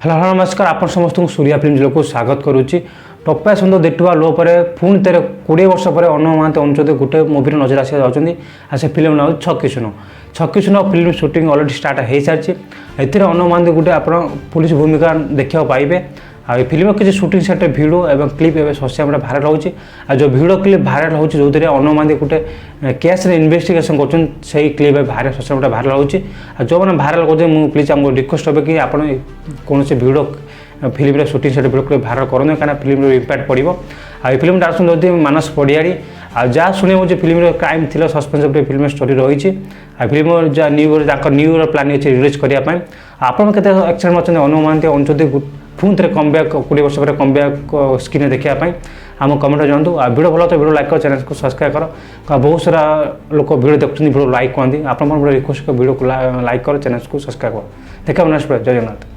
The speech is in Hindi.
हेलो हेलो नमस्कार आप समस्त सूर्या फिल्म को स्वागत करुच्ची टप्पा सुंदर देखा लो पर पुणी तेरे 20 वर्ष पर अनुभ महांती अनुचित गोटे मुवी नजर आसा जाऊँगी आ से फिल्म ना छकिसुन छकिसुन फिल्म शूटिंग अलरेडी स्टार्ट हो सारी एथिरे अनुभ महांती गोटे आप पुलिस भूमिका देखा पाइबे आ फिल्म किसी शूटिंग सेट भिड और क्लिप एवं सोशल मीडिया भाइराल होची जो भिड क्लिप भाइराल होची जो अनुभ महांती गोटे केस इन्वेस्टिगेशन कर clip viral social media viral होची जो मैंने भाइराल कर प्लीज आमको रिक्वेस्ट हे कि आप कौन भिड फिल्म शूटिंग सेट भिड क्लिप भाइराल करें कहीं फिल्म इम्पैक्ट पड़ो आ फिल्म डायरेक्शन मानस पड़ियारी आ जहाँ शुणे film crime thriller suspense film story रही फिल्म जहाँ न्यू ईयर प्लानिंग अच्छे रिलीज करने आप एक्साइटमेंट अच्छे अनुभ महांती अनुचित पुणी थे कमब्याक 20 वर्ष पर कमब्याक स्क्रीन देखापी आम कमेंट जानतु आ वीडियो भल तो वीडियो लाइक कर चैनल को सब्सक्राइब कर बहुत सारा लोग वीडियो देखते वीडियो लाइक करते आप रिक्वेस्ट वीडियो को लाइक कर चैनल को सब्सक्राइब कर देखा नेक्स्ट जय जगन्नाथ।